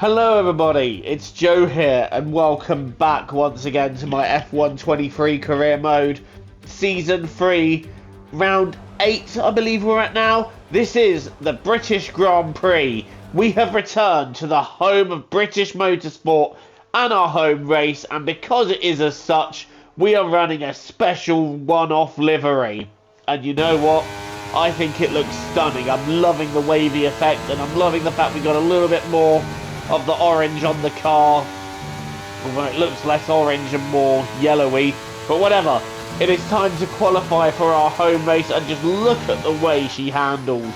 Hello everybody, it's Joe here and welcome back once again to my F1 23 career mode. Season 3, round 8 I believe we're at now. This is the British Grand Prix. We have returned to the home of British motorsport and our home race, and because it is as such, we are running a special one-off livery. And you know what? I think it looks stunning. I'm loving the wavy effect and I'm loving the fact we got a little bit more of the orange on the car, although it looks less orange and more yellowy, but whatever. It is time to qualify for our home race, and just look at the way she handles.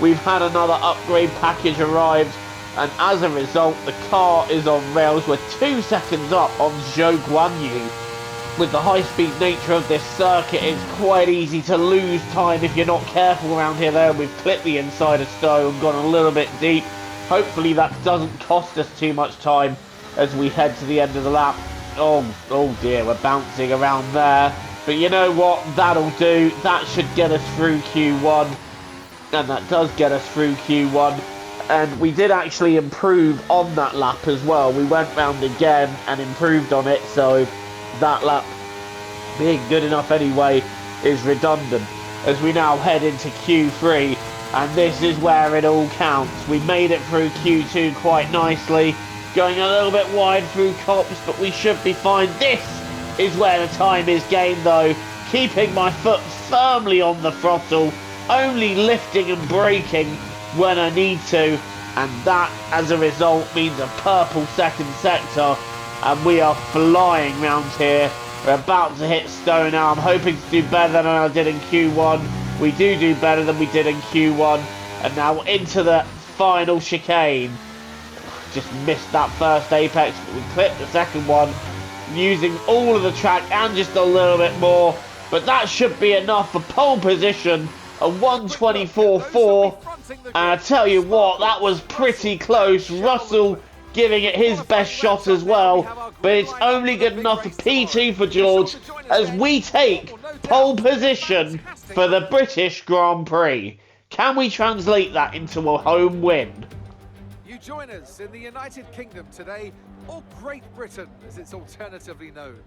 We've had another upgrade package arrived, and as a result the car is on rails. We're 2 seconds up on Zhou Guanyu. With the high-speed nature of this circuit, it's quite easy to lose time if you're not careful around here. There, we've clipped the inside of Stowe and gone a little bit deep. Hopefully that doesn't cost us too much time as we head to the end of the lap. Oh dear, we're bouncing around there. But you know what? That'll do. That should get us through Q1. And that does get us through Q1. And we did actually improve on that lap as well. We went round again and improved on it. So that lap, being good enough anyway, is redundant. As we now head into Q3. And this is where it all counts. We made it through Q2 quite nicely, going a little bit wide through Copse, but we should be fine. This is where the time is gained though, keeping my foot firmly on the throttle, only lifting and braking when I need to, and that as a result means a purple second sector, and we are flying round here. We're about to hit Stowe now. I'm hoping to do better than I did in Q1. We do better than we did in Q1. And now into the final chicane. Just missed that first apex, but we clipped the second one using all of the track and just a little bit more. But that should be enough for pole position, a 1:24.4. And I tell you what, that was pretty close. Russell giving it his best shot as well, but it's only good enough for P2 for George as we take pole position for the British Grand Prix. Can we translate that into a home win? You join us in the United Kingdom today, or Great Britain as it's alternatively known.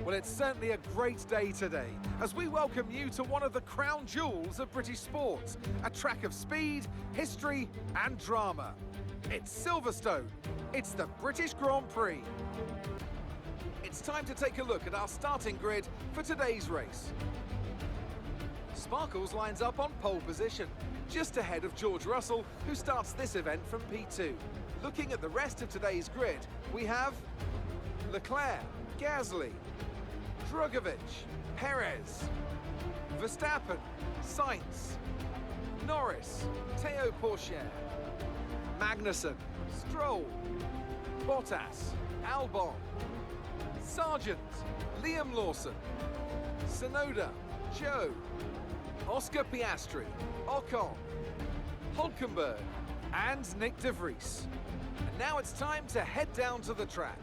Well, it's certainly a great day today as we welcome you to one of the crown jewels of British sports, a track of speed, history and drama. It's Silverstone. It's the British Grand Prix. It's time to take a look at our starting grid for today's race. Sparkles lines up on pole position, just ahead of George Russell, who starts this event from P2. Looking at the rest of today's grid, we have Leclerc, Gasly, Drugovich, Perez, Verstappen, Sainz, Norris, Théo Pourchaire, Magnussen, Stroll, Bottas, Albon, Sargent, Liam Lawson, Tsunoda, Joe, Oscar Piastri, Ocon, Hulkenberg, and Nick de Vries. And now it's time to head down to the track.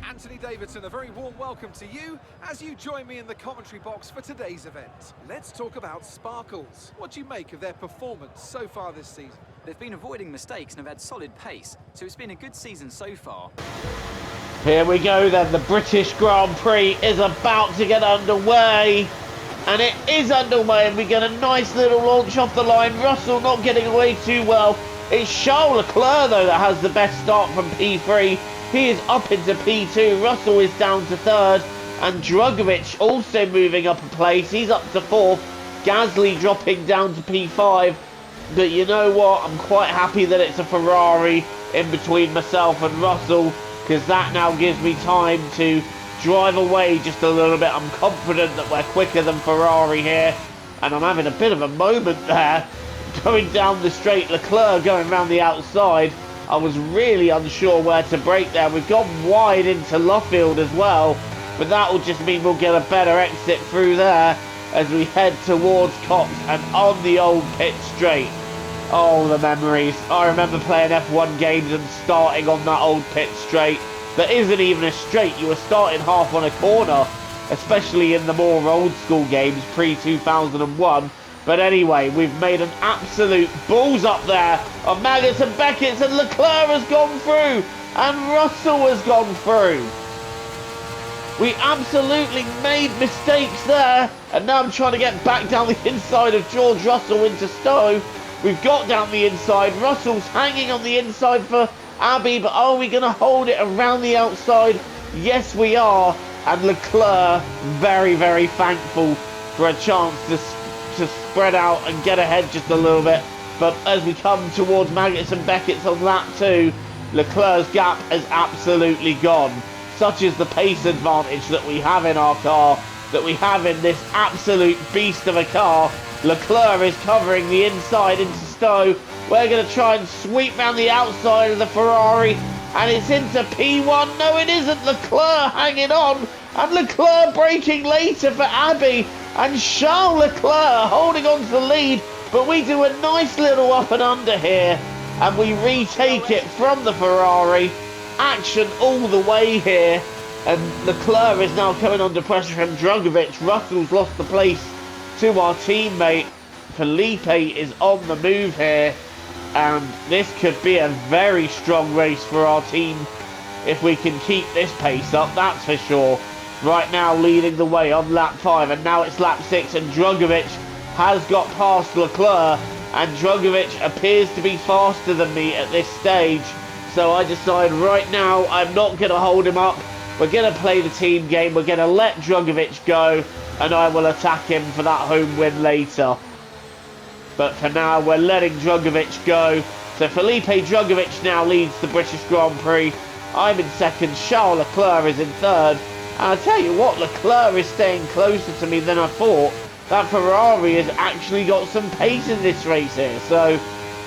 Anthony Davidson, a very warm welcome to you as you join me in the commentary box for today's event. Let's talk about Sparkles. What do you make of their performance so far this season? They've been avoiding mistakes and have had solid pace, so it's been a good season so far. Here we go then, the British Grand Prix is about to get underway. And it is underway, and we get a nice little launch off the line. Russell not getting away too well. It's Charles Leclerc though that has the best start from P3. He is up into P2, Russell is down to 3rd, and Drugovich also moving up a place. He's up to 4th, Gasly dropping down to P5. But you know what, I'm quite happy that it's a Ferrari in between myself and Russell, because that now gives me time to drive away just a little bit. I'm confident that we're quicker than Ferrari here, and I'm having a bit of a moment there. Going down the straight, Leclerc going around the outside. I was really unsure where to brake there. We've gone wide into Luffield as well, but that will just mean we'll get a better exit through there as we head towards Copse and on the old pit straight. Oh, the memories. I remember playing F1 games and starting on that old pit straight. That isn't even a straight, you were starting half on a corner, especially in the more old school games pre-2001. But anyway, we've made an absolute balls up there of Maggots and Beckett's, and Leclerc has gone through and Russell has gone through. We absolutely made mistakes there, and now I'm trying to get back down the inside of George Russell into Stowe. We've got down the inside. Russell's hanging on the inside for Abbey, but are we going to hold it around the outside? Yes, we are. And Leclerc, very, very thankful for a chance to spread out and get ahead just a little bit. But as we come towards Maggots and Beckett's on lap 2, Leclerc's gap has absolutely gone. Such is the pace advantage that we have in our car, that we have in this absolute beast of a car. Leclerc is covering the inside into Stowe. We're going to try and sweep round the outside of the Ferrari, and it's into P1. No, it isn't. Leclerc hanging on, and Leclerc braking later for Abbey, and Charles Leclerc holding on to the lead. But we do a nice little up and under here, and we retake it from the Ferrari. Action all the way here, and Leclerc is now coming under pressure from Drugovich. Russell's lost the place to our teammate. Felipe is on the move here, and this could be a very strong race for our team if we can keep this pace up, that's for sure. Right now leading the way on lap 5, and now it's lap 6, and Drugovich has got past Leclerc, and Drugovich appears to be faster than me at this stage. So I decide right now I'm not going to hold him up. We're going to play the team game. We're going to let Drugovich go, and I will attack him for that home win later. But for now, we're letting Drugovich go. So Felipe Drugovich now leads the British Grand Prix. I'm in second. Charles Leclerc is in third. And I'll tell you what, Leclerc is staying closer to me than I thought. That Ferrari has actually got some pace in this race here. So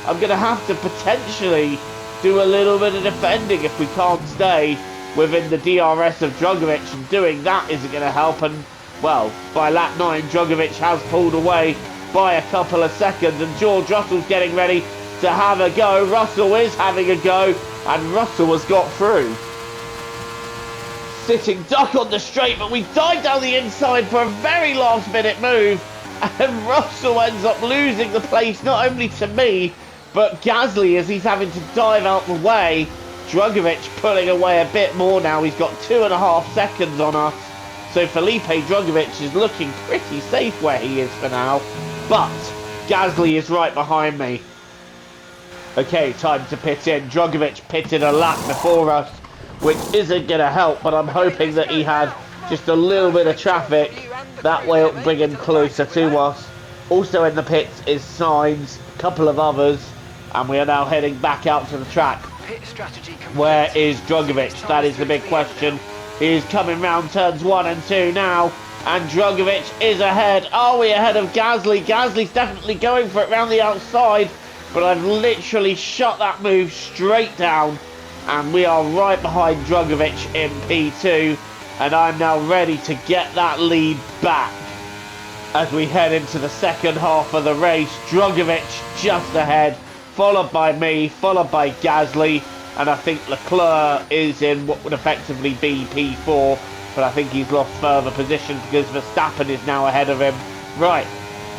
I'm going to have to potentially do a little bit of defending if we can't stay within the DRS of Drugovich, and doing that isn't going to help. And well, by lap 9 Drugovich has pulled away by a couple of seconds, and George Russell's getting ready to have a go. Russell is having a go, and Russell has got through. Sitting duck on the straight, but we dive down the inside for a very last minute move, and Russell ends up losing the place not only to me but Gasly, as he's having to dive out the way. Drugovich pulling away a bit more now. He's got 2.5 seconds on us. So Felipe Drugovich is looking pretty safe where he is for now. But Gasly is right behind me. Okay, time to pit in. Drugovich pitted a lap before us, which isn't going to help, but I'm hoping that he had just a little bit of traffic. That way it'll bring him closer to us. Also in the pits is Sainz, a couple of others. And we are now heading back out to the track. Where is Drugovich? That is the big question. He is coming round turns 1 and 2 now. And Drugovich is ahead. Are we ahead of Gasly? Gasly's definitely going for it round the outside. But I've literally shut that move straight down. And we are right behind Drugovich in P2. And I'm now ready to get that lead back. As we head into the second half of the race, Drugovich just ahead, followed by me, followed by Gasly, and I think Leclerc is in what would effectively be P4, but I think he's lost further position because Verstappen is now ahead of him. Right,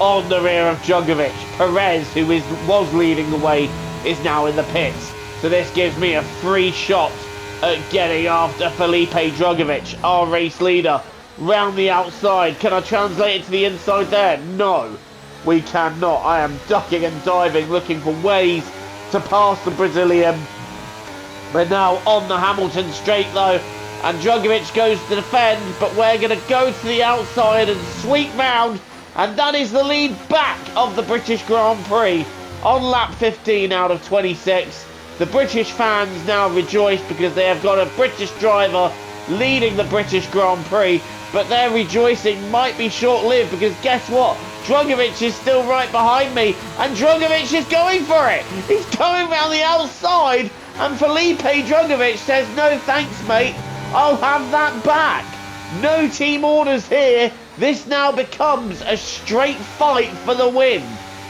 on the rear of Drugovich, Perez, who was leading the way, is now in the pits. So this gives me a free shot at getting after Felipe Drugovich, our race leader, round the outside. Can I translate it to the inside there? No. We cannot. I am ducking and diving, looking for ways to pass the Brazilian. We're now on the Hamilton straight though, and Drugovich goes to defend, but we're going to go to the outside and sweep round, and that is the lead back of the British Grand Prix on lap 15 out of 26. The British fans now rejoice because they have got a British driver leading the British Grand Prix, but their rejoicing might be short-lived because guess what? Drugovich is still right behind me, and Drugovich is going for it. He's going round the outside, and Felipe Drugovich says, no thanks, mate. I'll have that back. No team orders here. This now becomes a straight fight for the win.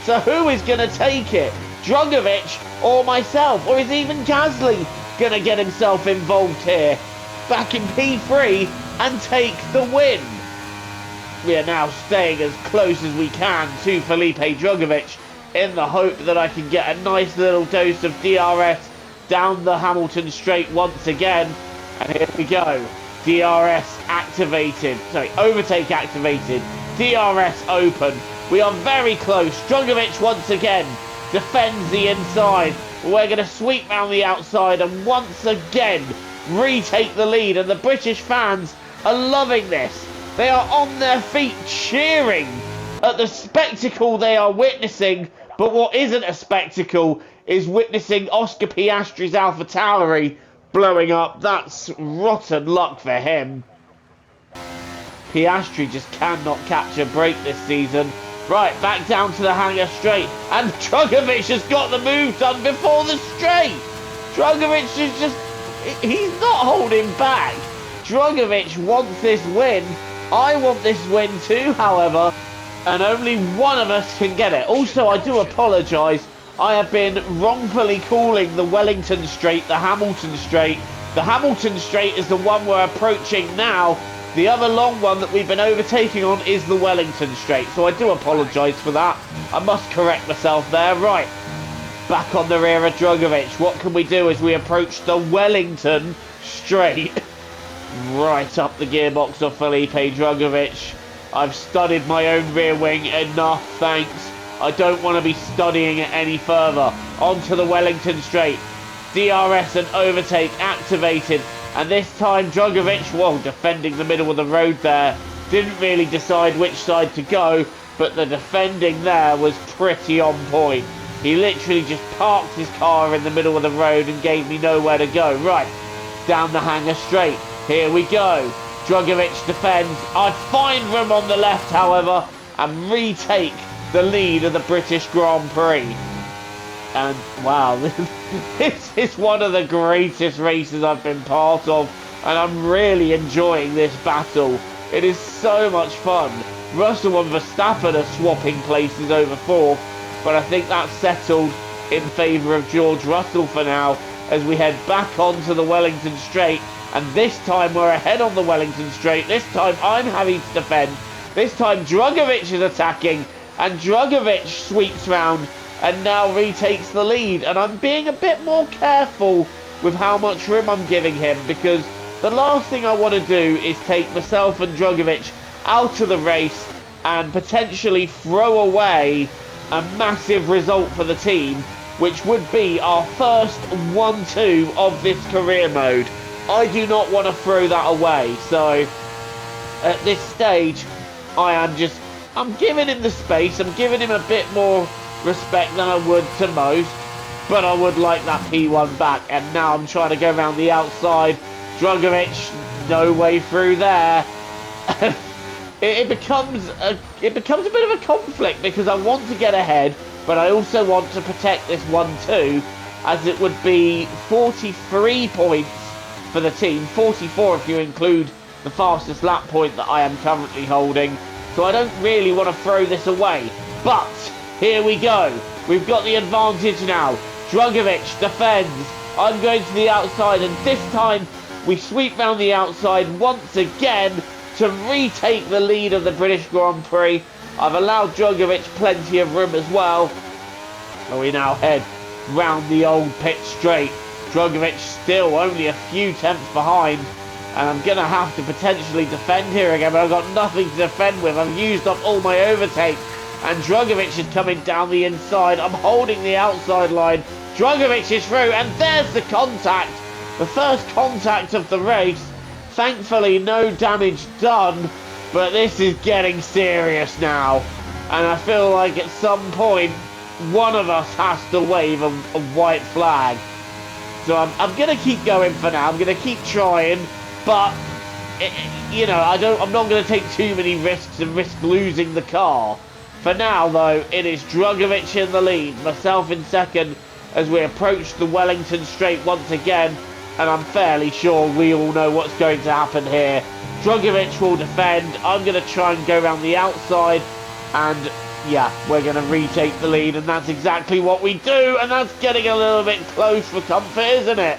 So who is going to take it? Drugovich or myself? Or is even Gasly going to get himself involved here? Back in P3 and take the win. We are now staying as close as we can to Felipe Drugovich in the hope that I can get a nice little dose of DRS down the Hamilton straight once again. And here we go. DRS activated. Sorry, overtake activated. DRS open. We are very close. Drugovich once again defends the inside. We're going to sweep round the outside and once again retake the lead. And the British fans are loving this. They are on their feet cheering at the spectacle they are witnessing. But what isn't a spectacle is witnessing Oscar Piastri's AlphaTauri blowing up. That's rotten luck for him. Piastri just cannot catch a break this season. Right, back down to the hangar straight. And Drugovich has got the move done before the straight. Drugovich is just... he's not holding back. Drugovich wants this win. I want this win too, however. And only one of us can get it. Also, I do apologise. I have been wrongfully calling the Wellington Straight the Hamilton Straight. The Hamilton Straight is the one we're approaching now. The other long one that we've been overtaking on is the Wellington Straight. So I do apologise for that. I must correct myself there. Right. Back on the rear of Drugovich. What can we do as we approach the Wellington Straight? Right up the gearbox of Felipe Drugovich. I've studied my own rear wing enough, thanks. I don't want to be studying it any further. Onto the Wellington Straight. DRS and overtake activated. And this time Drugovich, well, defending the middle of the road there, didn't really decide which side to go, but the defending there was pretty on point. He literally just parked his car in the middle of the road and gave me nowhere to go. Right, down the hangar straight. Here we go. Drugovich defends. I find room on the left, however, and retake the lead of the British Grand Prix. And wow, this is one of the greatest races I've been part of, and I'm really enjoying this battle. It is so much fun. Russell and Verstappen are swapping places over fourth, but I think that's settled in favour of George Russell for now as we head back onto the Wellington Straight. And this time we're ahead on the Wellington Straight. This time I'm having to defend. This time Drugovich is attacking, and Drugovich sweeps round and now retakes the lead. And I'm being a bit more careful with how much room I'm giving him, because the last thing I want to do is take myself and Drugovich out of the race and potentially throw away a massive result for the team, which would be our first 1-2 of this career mode. I do not want to throw that away, so at this stage I'm giving him the space. I'm giving him a bit more respect than I would to most, but I would like that P1 back. And now I'm trying to go around the outside. Drugovich, no way through there. it becomes a bit of a conflict, because I want to get ahead, but I also want to protect this 1-2, as it would be 43 points for the team, 44 if you include the fastest lap point that I am currently holding. So I don't really want to throw this away. But here we go. We've got the advantage now. Drugovich defends. I'm going to the outside, and this time we sweep round the outside once again to retake the lead of the British Grand Prix. I've allowed Drugovich plenty of room as well. And we now head round the old pit straight. Drugovich still only a few tenths behind, and I'm going to have to potentially defend here again, but I've got nothing to defend with. I've used up all my overtake, and Drugovich is coming down the inside. I'm holding the outside line. Drugovich is through, and there's the contact. The first contact of the race. Thankfully, no damage done, but this is getting serious now. And I feel like at some point, one of us has to wave a white flag. So I'm going to keep going for now. I'm going to keep trying, but I'm not going to take too many risks and risk losing the car. For now, though, it is Drugovich in the lead, myself in second, as we approach the Wellington Straight once again, and I'm fairly sure we all know what's going to happen here. Drugovich will defend. I'm going to try and go around the outside, and yeah, we're going to retake the lead, and that's exactly what we do, and that's getting a little bit close for comfort, isn't it?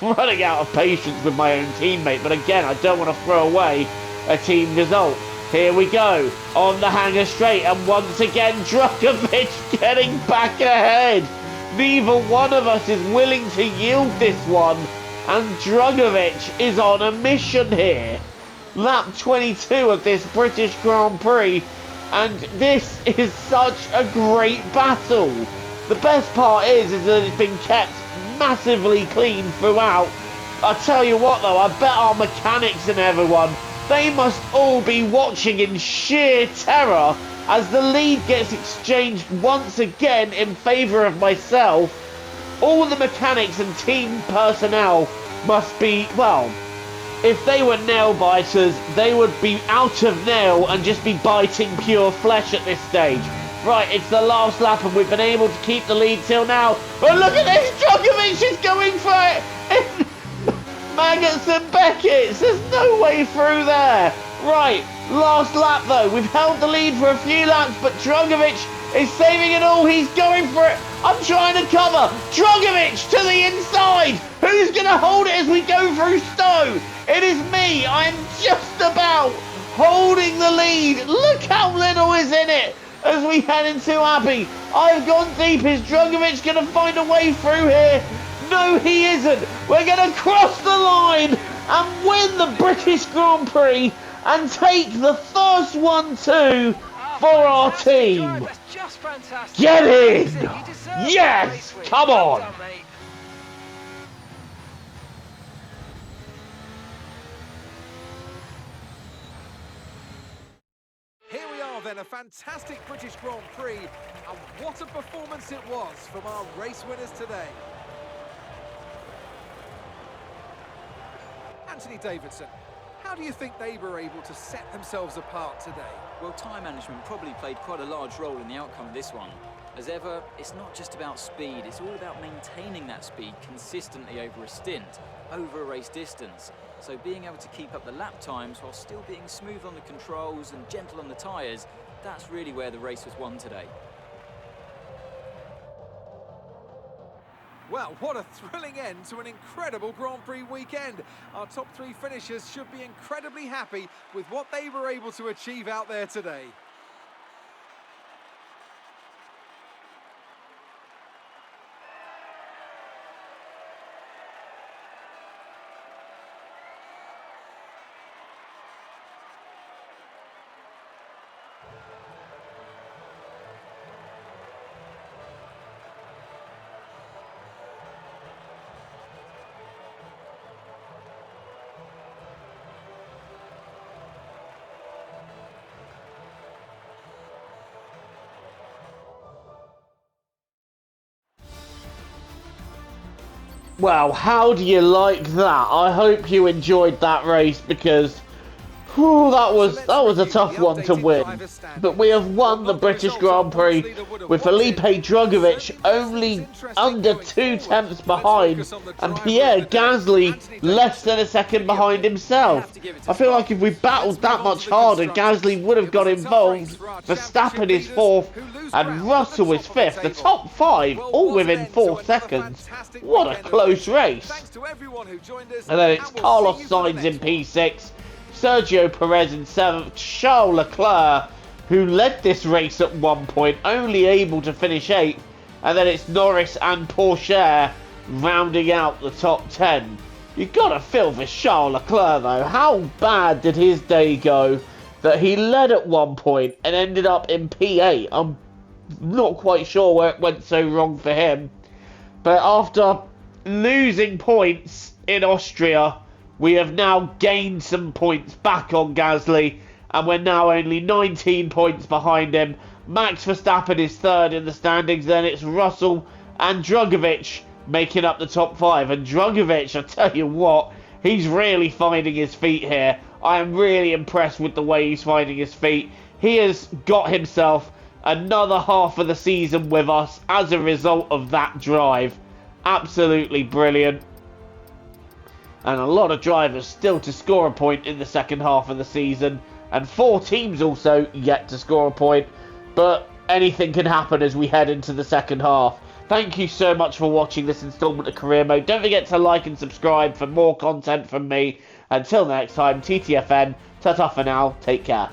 Running out of patience with my own teammate, but again, I don't want to throw away a team result. Here we go, on the hanger straight, and once again, Drugovich getting back ahead. Neither one of us is willing to yield this one, and Drugovich is on a mission here. Lap 22 of this British Grand Prix, and this is such a great battle. The best part is that it's been kept massively clean throughout. I tell you what though, I bet our mechanics and everyone, they must all be watching in sheer terror as the lead gets exchanged once again in favour of myself. All the mechanics and team personnel must be, well, if they were nail biters, they would be out of nail and just be biting pure flesh at this stage. Right, it's the last lap and we've been able to keep the lead till now. But look at this, Drugovich is going for it! Maggots and Beckett's, there's no way through there. Right, last lap though, we've held the lead for a few laps, but Drugovich is saving it all, he's going for it. I'm trying to cover, Drugovich to the inside. Who's going to hold it as we go through Stowe? It is me, I'm just about holding the lead. Look how little is in it as we head into Abbey. I've gone deep, is Drugovich going to find a way through here? No, he isn't. We're going to cross the line and win the British Grand Prix and take the first 1-2 for our team. That's just fantastic. Get in! You deserve Yes! it. Come Well on! done, mate. Here we are then, a fantastic British Grand Prix, and what a performance it was from our race winners today. Anthony Davidson, how do you think they were able to set themselves apart today? Well, time management probably played quite a large role in the outcome of this one. As ever, it's not just about speed, it's all about maintaining that speed consistently over a stint, over a race distance. So being able to keep up the lap times while still being smooth on the controls and gentle on the tyres, that's really where the race was won today. Well, what a thrilling end to an incredible Grand Prix weekend. Our top three finishers should be incredibly happy with what they were able to achieve out there today. Well, how do you like that? I hope you enjoyed that race because whew, that was a tough one to win. But we have won the British Grand Prix with Felipe Drugovich only under 2 tenths behind and Pierre Gasly less than a second behind himself. I feel like if we battled that much harder, Gasly would have got involved. Verstappen is 4th and Russell is 5th. The top 5 all within 4 seconds. What a close race. And then it's Carlos Sainz in P6. Sergio Perez in 7th, Charles Leclerc, who led this race at one point, only able to finish 8th, and then it's Norris and Porsche rounding out the top 10. You've got to feel for Charles Leclerc though. How bad did his day go that he led at one point and ended up in P8? I'm not quite sure where it went so wrong for him. But after losing points in Austria, we have now gained some points back on Gasly, and we're now only 19 points behind him. Max Verstappen is 3rd in the standings, then it's Russell and Drugovich making up the top 5. And Drugovich, I tell you what, he's really finding his feet here. I am really impressed with the way he's finding his feet. He has got himself another half of the season with us as a result of that drive. Absolutely brilliant. And a lot of drivers still to score a point in the second half of the season. And 4 teams also yet to score a point. But anything can happen as we head into the second half. Thank you so much for watching this installment of Career Mode. Don't forget to like and subscribe for more content from me. Until next time, TTFN, ta-ta for now, take care.